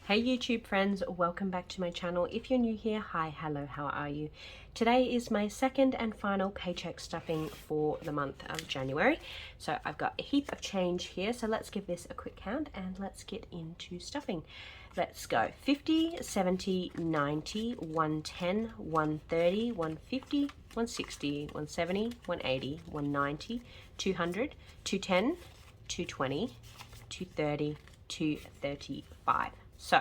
Hey YouTube friends, welcome back to my channel. If you're new here, hi, hello, how are you? Today is my second and final paycheck stuffing for the month of January. So I've got a heap of change here, so let's give this a quick count and let's get into stuffing. Let's go 50, 70, 90, 110, 130, 150, 160, 170, 180, 190, 200, 210, 220, 230, 235. So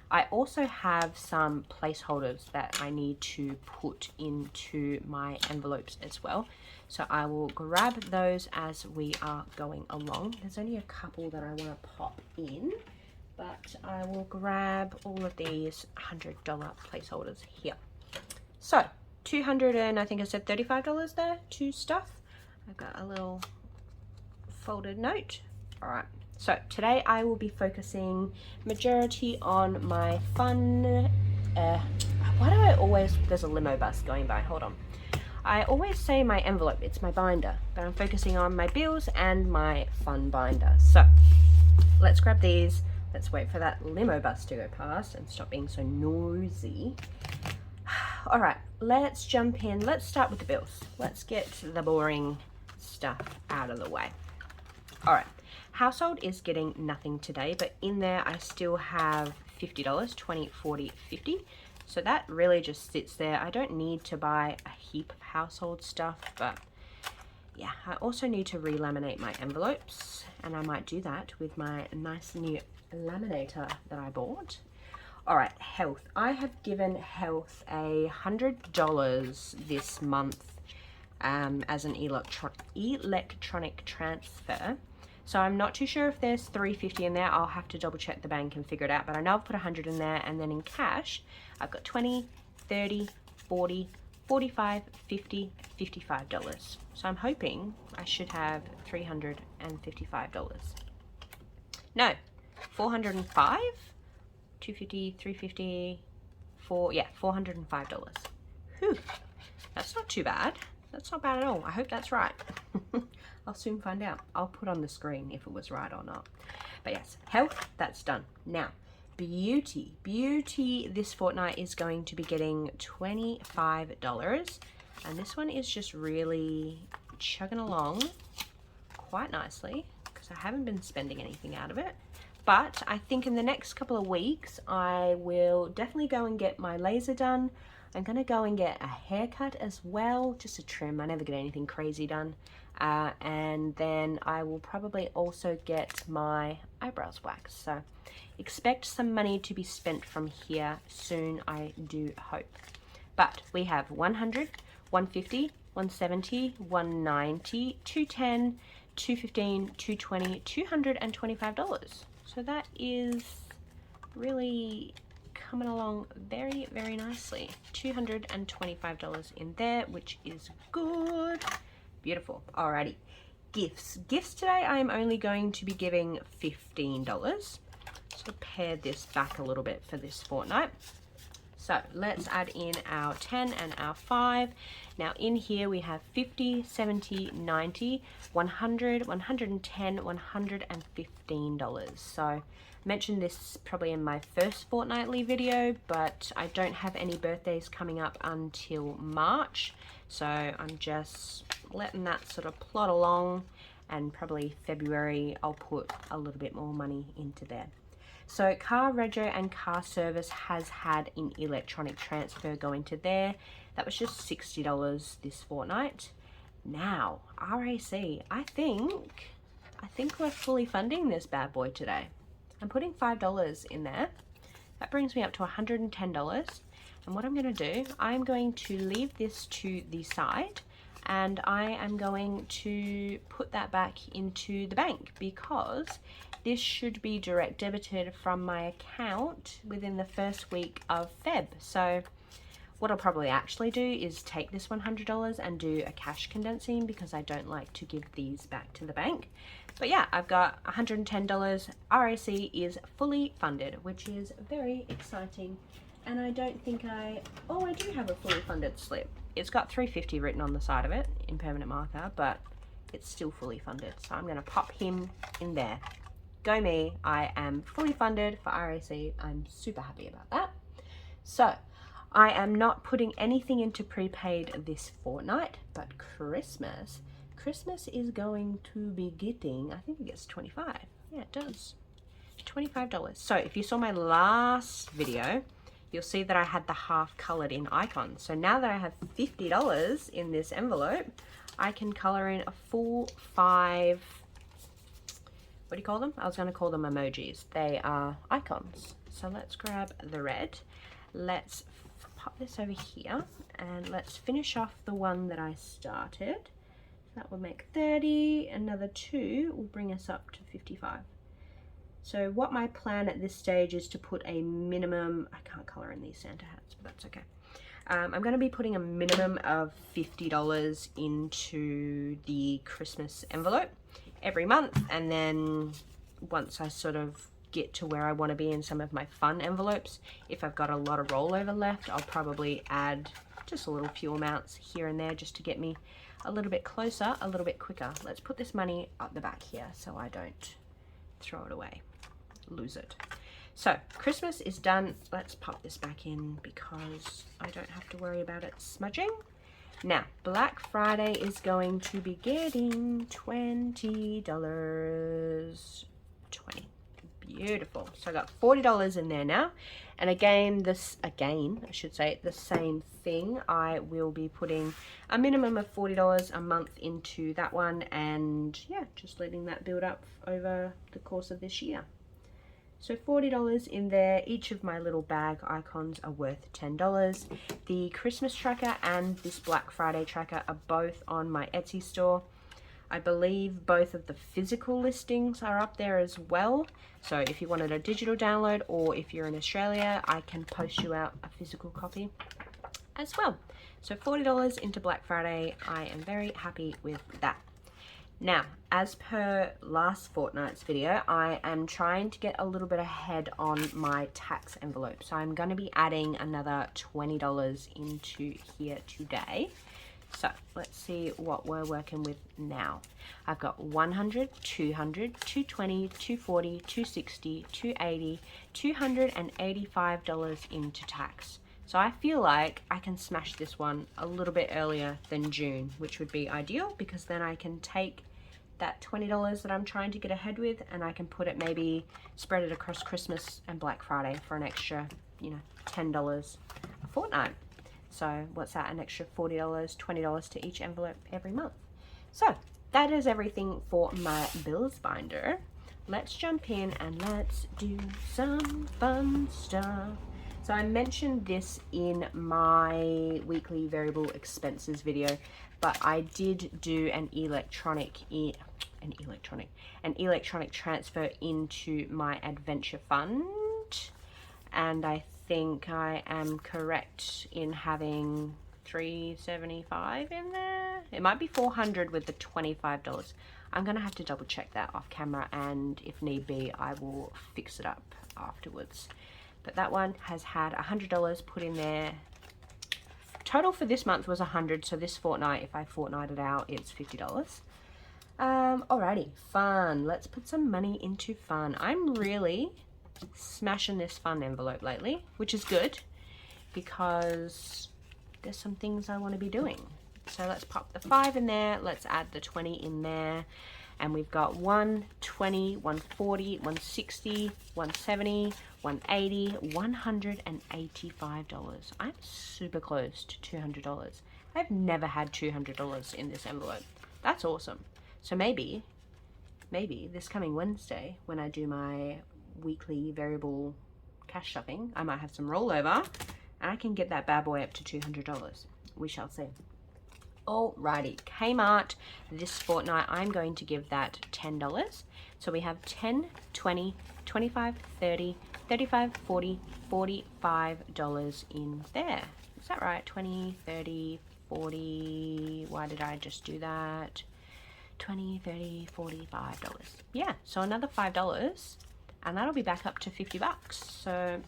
I also have some placeholders that I need to put into my envelopes as well. So I will grab those as we are going along. There's only a couple that I want to pop in, but I will grab all of these $100 placeholders here. So 200 and I think I said $35 there to stuff. I've got a little folded note. All right. So today I will be focusing majority on my fun, why do I always, there's a limo bus going by, hold on. I always say my envelope, it's my binder, but I'm focusing on my bills and my fun binder. So let's grab these, let's wait for that limo bus to go past and stop being so noisy. All right, let's jump in, let's start with the bills. Let's get the boring stuff out of the way. All right. Household is getting nothing today, but in there I still have $50, 20, 40, 50. So that really just sits there. I don't need to buy a heap of household stuff, but yeah, I also need to re-laminate my envelopes, and I might do that with my nice new laminator that I bought. All right, health. I have given health $100 this month as an electronic transfer. So I'm not too sure if there's $3.50 in there. I'll have to double check the bank and figure it out. But I know I've put $100 in there, and then in cash, I've got $20, $30, $40, $45, $50, $55. So I'm hoping I should have $355. No, $405, $250, $350, $405. Whew, that's not too bad. That's not bad at all. I hope that's right. I'll soon find out. I'll put on the screen if it was right or not. But yes, health, that's done. Now, beauty. Beauty this fortnight is going to be getting $25. And this one is just really chugging along quite nicely because I haven't been spending anything out of it. But I think in the next couple of weeks, I will definitely go and get my laser done. I'm going to go and get a haircut as well, just a trim. I never get anything crazy done. And then I will probably also get my eyebrows waxed. So expect some money to be spent from here soon, I do hope. But we have 100, 150, 170, 190, 210, 215, 220, $225. So that is really coming along very, very nicely. $225 in there, which is good. Beautiful. Alrighty. Gifts. Gifts today I am only going to be giving $15. So pare this back a little bit for this fortnight. So let's add in our 10 and our 5. Now in here we have 50, 70, 90, 100, 110, $115. So I mentioned this probably in my first fortnightly video, but I don't have any birthdays coming up until March. So I'm just letting that sort of plod along, and probably February I'll put a little bit more money into there. So car rego and car service has had an electronic transfer go into there. That was just $60 this fortnight. Now, RAC, I think we're fully funding this bad boy today. I'm putting $5 in there. That brings me up to $110. And what I'm going to do, I'm going to leave this to the side, and I am going to put that back into the bank because this should be direct debited from my account within the first week of Feb. So what I'll probably actually do is take this $100 and do a cash condensing because I don't like to give these back to the bank. But yeah, I've got $110. RAC is fully funded, which is very exciting. And I don't think I do have a fully funded slip. It's got $350 written on the side of it in permanent marker, but it's still fully funded. So I'm going to pop him in there. go me. I am fully funded for RAC. I'm super happy about that. So I am not putting anything into prepaid this fortnight, but Christmas is going to be getting, I think it gets 25. Yeah, it does. $25. So if you saw my last video, you'll see that I had the half colored in icons. So now that I have $50 in this envelope, I can color in a full 5, what do you call them? I was going to call them emojis. They are icons. So let's grab the red. Let's pop this over here and let's finish off the one that I started. That will make 30. Another 2 will bring us up to 55. So what my plan at this stage is to put a minimum, I can't color in these Santa hats, but that's okay. I'm going to be putting a minimum of $50 into the Christmas envelope every month, and then once I sort of get to where I want to be in some of my fun envelopes, if I've got a lot of rollover left, I'll probably add just a little few amounts here and there just to get me a little bit closer, a little bit quicker. Let's put this money up the back here so I don't throw it away, lose it. So Christmas is done. Let's pop this back in because I don't have to worry about it smudging. Now, Black Friday is going to be getting $20. 20. Beautiful. So I got $40 in there now. And again, I should say the same thing. I will be putting a minimum of $40 a month into that one, and yeah, just letting that build up over the course of this year. So $40 in there. Each of my little bag icons are worth $10. The Christmas tracker and this Black Friday tracker are both on my Etsy store. I believe both of the physical listings are up there as well. So if you wanted a digital download, or if you're in Australia, I can post you out a physical copy as well. So $40 into Black Friday. I am very happy with that. Now, as per last fortnight's video, I am trying to get a little bit ahead on my tax envelope. So I'm going to be adding another $20 into here today. So let's see what we're working with now. I've got 100, 200, 220, 240, 260, 280, $285 into tax. So I feel like I can smash this one a little bit earlier than June, which would be ideal, because then I can take that $20 that I'm trying to get ahead with, and I can put it, maybe spread it across Christmas and Black Friday for an extra, $10 a fortnight. So what's that, an extra $40, $20 to each envelope every month. So that is everything for my bills binder. Let's jump in and let's do some fun stuff. So I mentioned this in my weekly variable expenses video, but I did do an electronic transfer into my adventure fund, and I think I am correct in having $375 in there. It might be $400 with the $25. I'm gonna have to double check that off camera, and if need be, I will fix it up afterwards. But that one has had $100 put in there. Total for this month was $100, so this fortnight, if I fortnighted out, it's $50. Alrighty, fun. Let's put some money into fun. I'm really smashing this fun envelope lately, which is good because there's some things I want to be doing. So let's pop the 5 in there. Let's add the 20 in there. And we've got 120, 140, 160, 170, 180, $185. I'm super close to $200. I've never had $200 in this envelope. That's awesome. So maybe this coming Wednesday, when I do my weekly variable cash shopping, I might have some rollover and I can get that bad boy up to $200. We shall see. Alrighty, Kmart this fortnight, I'm going to give that $10. So we have 10, 20, 25, 30, 35, 40, $45 in there. Is that right? 20, 30, 40, why did I just do that? 20, 30, $45. Yeah, so another $5 and that'll be back up to $50. So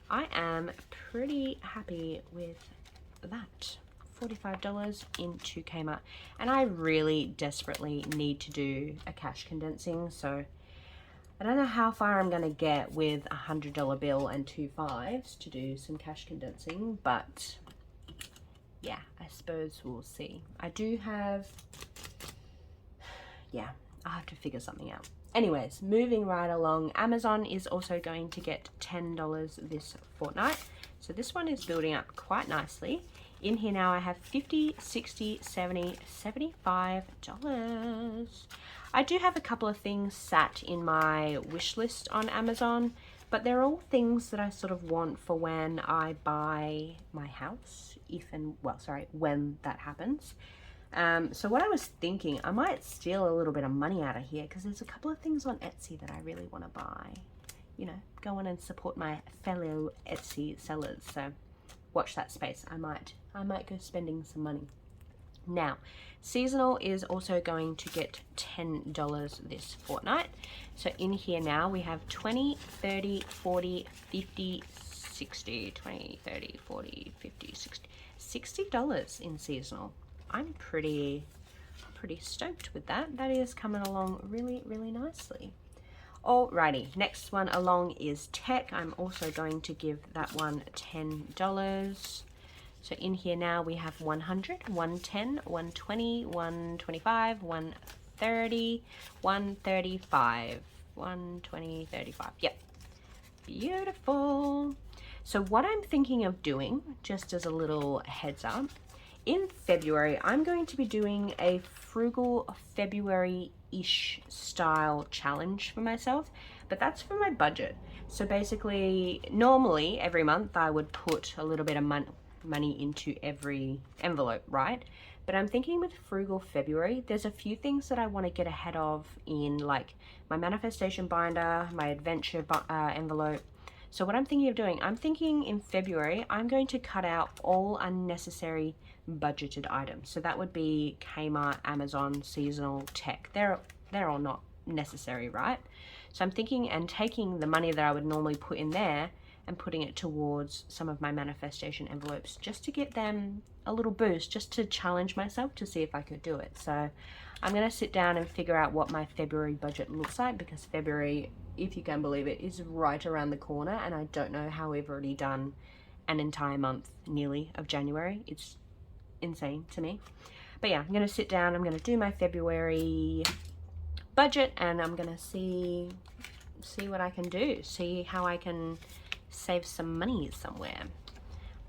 I am pretty happy with that. $45 into Kmart, and I really desperately need to do a cash condensing, so I don't know how far I'm going to get with a $100 bill and 2 5s to do some cash condensing, but yeah, I suppose we'll see. I do have, yeah, I'll have to figure something out. Anyways, moving right along, Amazon is also going to get $10 this fortnight. So this one is building up quite nicely. In here now I have $50, $60, $70, $75. I do have a couple of things sat in my wish list on Amazon, but they're all things that I sort of want for when I buy my house, when that happens. So what I was thinking, I might steal a little bit of money out of here because there's a couple of things on Etsy that I really want to buy. You know, go on and support my fellow Etsy sellers. So watch that space. I might go spending some money. Now, seasonal is also going to get $10 this fortnight. So in here now we have 20, 30, 40, 50, 60, 20, 30, 40, 50, 60, $60 in seasonal. I'm pretty stoked with that. That is coming along really, really nicely. Alrighty, next one along is tech. I'm also going to give that one $10. So in here now we have 100, 110, 120, 125, 130, 135, 120, 35. Yep. Beautiful. So what I'm thinking of doing, just as a little heads up, in February, I'm going to be doing a frugal February-ish style challenge for myself, but that's for my budget. So basically, normally every month I would put a little bit of money into every envelope, right? But I'm thinking with frugal February, there's a few things that I want to get ahead of in like my manifestation binder, my adventure envelope. So what I'm thinking of doing, I'm thinking in February, I'm going to cut out all unnecessary budgeted items. So that would be Kmart, Amazon, seasonal, tech. They're all not necessary, right? So I'm thinking and taking the money that I would normally put in there and putting it towards some of my manifestation envelopes just to get them a little boost, just to challenge myself to see if I could do it. So I'm going to sit down and figure out what my February budget looks like, because February, if you can believe it, is right around the corner, and I don't know how we've already done an entire month nearly of January. It's insane to me. But yeah, I'm going to sit down, I'm going to do my February budget, and I'm going to see what I can do, see how I can save some money somewhere.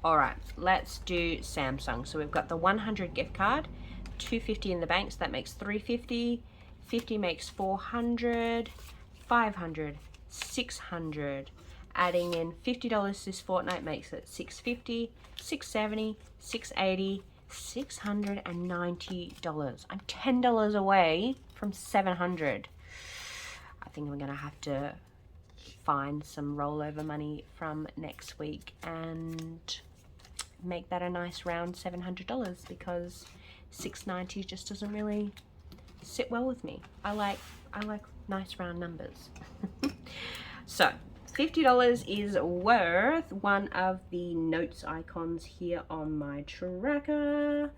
Alright, let's do Samsung. So we've got the 100 gift card, 250 in the bank, so that makes 350, 50 makes 400, 500, 600, adding in $50 this fortnight makes it 650, 670, 680, $690. I'm $10 away from 700. I think I'm gonna have to find some rollover money from next week and make that a nice round $700, because $690 just doesn't really sit well with me. I like nice round numbers. So $50 is worth one of the notes icons here on my tracker.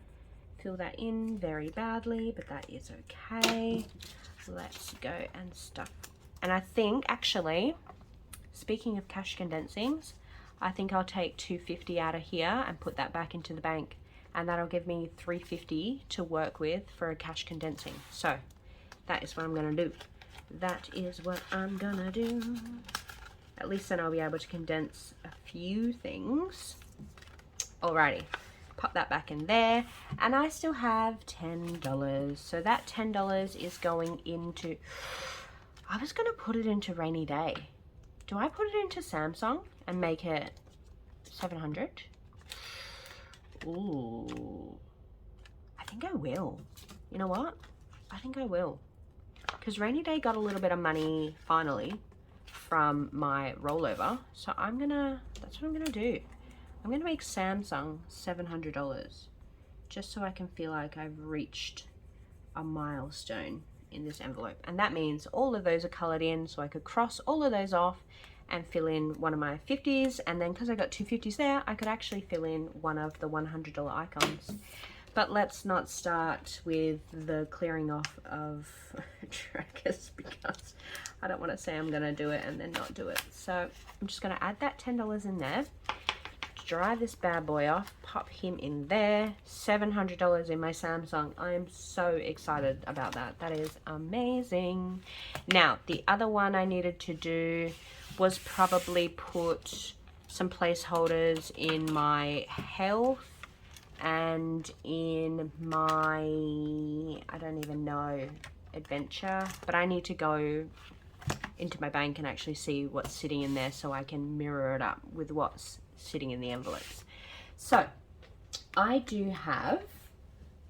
Fill that in very badly, but that is okay. Let's go and stuff. And I think, actually, speaking of cash condensings, I think I'll take $250 out of here and put that back into the bank, and that'll give me $350 to work with for a cash condensing. So that is what I'm gonna do. That is what I'm gonna do. At least then I'll be able to condense a few things. Alrighty, pop that back in there, and I still have $10. So that $10 is going into, I was gonna put it into rainy day. Do I put it into Samsung and make it 700? Ooh, I think I will. You know what? I think I will. Because rainy day got a little bit of money finally from my rollover. So that's what I'm gonna do. I'm gonna make Samsung $700 just so I can feel like I've reached a milestone in this envelope. And that means all of those are colored in, so I could cross all of those off and fill in one of my 50s, and then because I got two 50s there, I could actually fill in one of the $100 icons. But let's not start with the clearing off of trackers because I don't want to say I'm going to do it and then not do it. So I'm just going to add that $10 in there, dry this bad boy off, pop him in there. $700 in my Samsung. I am so excited about that. That is amazing. Now, the other one I needed to do was probably put some placeholders in my health and in my, I don't even know, adventure, but I need to go into my bank and actually see what's sitting in there so I can mirror it up with what's sitting in the envelopes. So I do have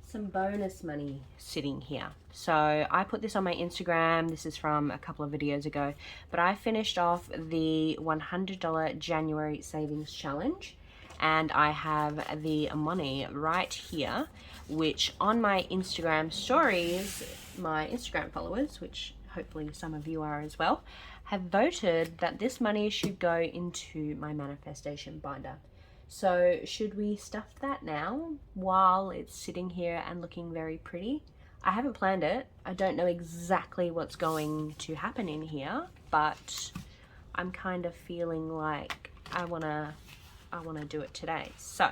some bonus money sitting here. So I put this on my Instagram. This is from a couple of videos ago, but I finished off the $100 January savings challenge. And I have the money right here, which on my Instagram stories, my Instagram followers, which hopefully some of you are as well, have voted that this money should go into my manifestation binder. So should we stuff that now while it's sitting here and looking very pretty? I haven't planned it. I don't know exactly what's going to happen in here, but I'm kind of feeling like I want to do it today. So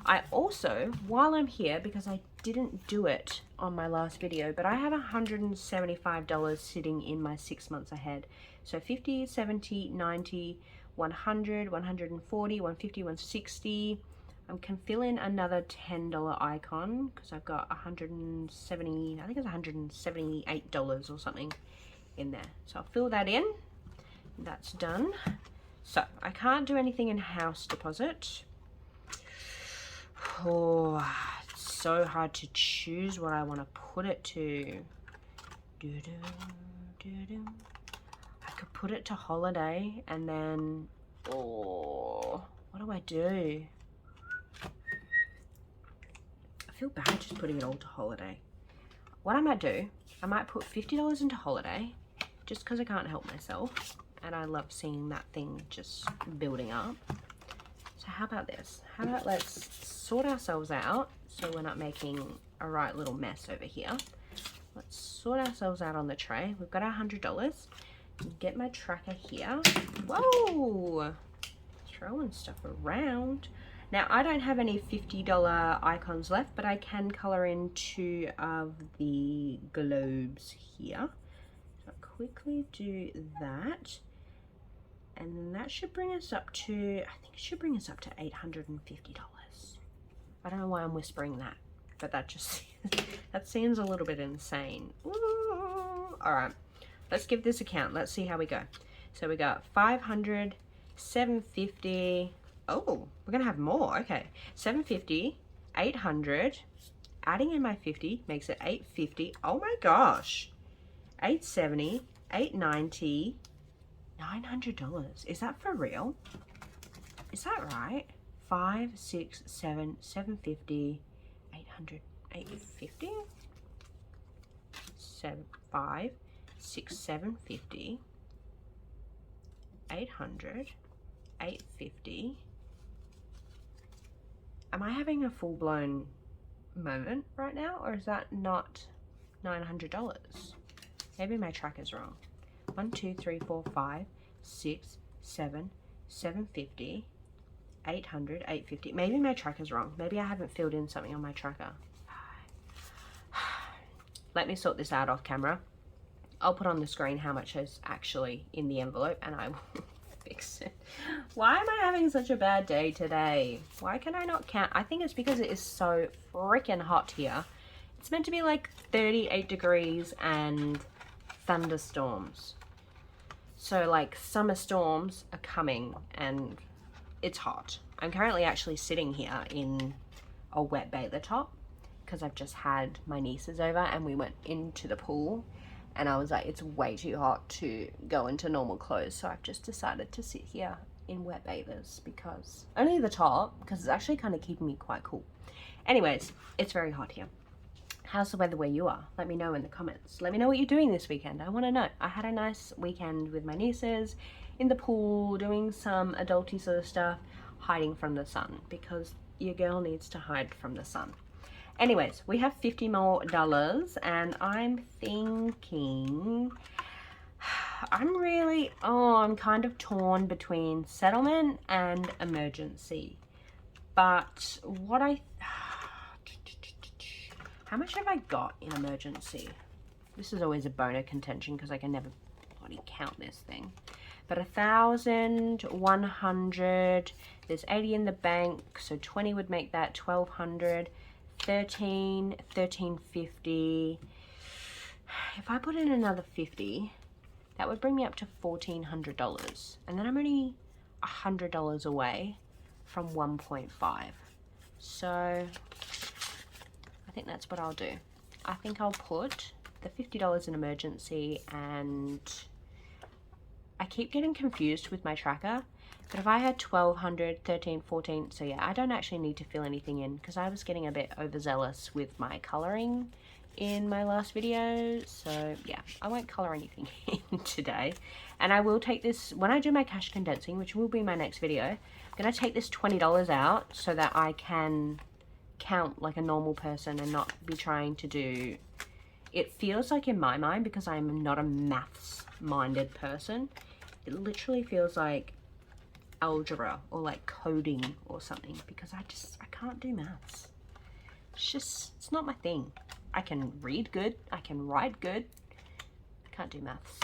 I also, while I'm here, because I didn't do it on my last video, but I have $175 sitting in my 6 months ahead. So 50, 70, 90, 100, 140, 150, 160. I can fill in another $10 icon because I've got 170, I think it's $178 or something in there. So I'll fill that in. That's done. So I can't do anything in house deposit. Oh, it's so hard to choose what I want to put it to. I could put it to holiday and then, oh, what do I do? I feel bad just putting it all to holiday. What I might do, I might put $50 into holiday just because I can't help myself. And I love seeing that thing just building up. So how about this? How about let's sort ourselves out so we're not making a right little mess over here. Let's sort ourselves out on the tray. We've got our $100. Get my tracker here. Whoa! Throwing stuff around. Now, I don't have any $50 icons left, but I can color in 2 of the globes here. So I'll quickly do that. And then that should bring us up to, I think it should bring us up to $850. I don't know why I'm whispering that, but that just, that seems a little bit insane. Ooh. All right, let's give this a count. Let's see how we go. So we got 500, 750. Oh, we're gonna have more, okay. 750, 800, adding in my 50 makes it 850. Oh my gosh. 870, 890, $900. Is that for real? Is that right? 5, 6, 7, 750, 800, 850? 7, 5, 6, 750, 800, 850. Am I having a full-blown moment right now, or is that not $900? Maybe my tracker's wrong. 1, 2, 3, 4, 5, 6, 7, 750, 800, 850. Maybe my tracker's wrong. Maybe I haven't filled in something on my tracker. Let me sort this out off camera. I'll put on the screen how much is actually in the envelope and I will fix it. Why am I having such a bad day today? Why can I not count? I think it's because it is so freaking hot here. It's meant to be like 38 degrees and thunderstorms. So like summer storms are coming and it's hot. I'm currently actually sitting here in a wet bather top because I've just had my nieces over and we went into the pool and I was like, it's way too hot to go into normal clothes. So I've just decided to sit here in wet bathers because only the top, because it's actually kind of keeping me quite cool. Anyways, it's very hot here. How's the weather where you are? Let me know in the comments. Let me know what you're doing this weekend. I want to know. I had a nice weekend with my nieces in the pool, doing some adulty sort of stuff, hiding from the sun because your girl needs to hide from the sun. Anyways, we have $50 more, and I'm thinking, I'm kind of torn between settlement and emergency. But how much have I got in emergency? This is always a bone of contention because I can never bloody count this thing. But 1,100, there's 80 in the bank, so 20 would make that 1,200, 1,350. If I put in another 50, that would bring me up to $1,400. And then I'm only $100 away from 1.5. So I think that's what I'll do. I think I'll put the $50 in emergency, and I keep getting confused with my tracker, but if I had 1,200, 13, 14, so yeah, I don't actually need to fill anything in because I was getting a bit overzealous with my coloring in my last video. So yeah, I won't color anything in today. And I will take this, when I do my cash condensing, which will be my next video, I'm gonna take this $20 out so that I can count like a normal person and not be trying to do, it feels like in my mind, because I'm not a maths minded person, it literally feels like algebra or like coding or something, because I can't do maths. It's not my thing. I can read good, I can write good, I can't do maths.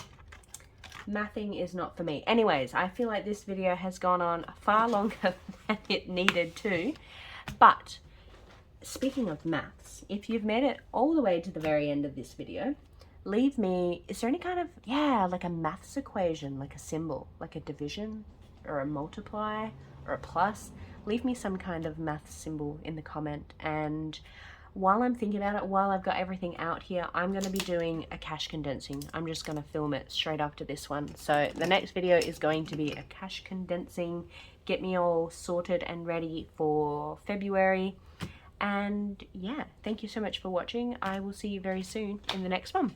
Mathing is not for me. Anyways, I feel like this video has gone on far longer than it needed to, but speaking of maths, if you've made it all the way to the very end of this video, leave me, is there any kind of, like a maths equation, like a symbol, like a division or a multiply or a plus? Leave me some kind of math symbol in the comment, and while I'm thinking about it, while I've got everything out here, I'm going to be doing a cash condensing. I'm just going to film it straight after this one. So the next video is going to be a cash condensing, get me all sorted and ready for February. And yeah, thank you so much for watching. I will see you very soon in the next one.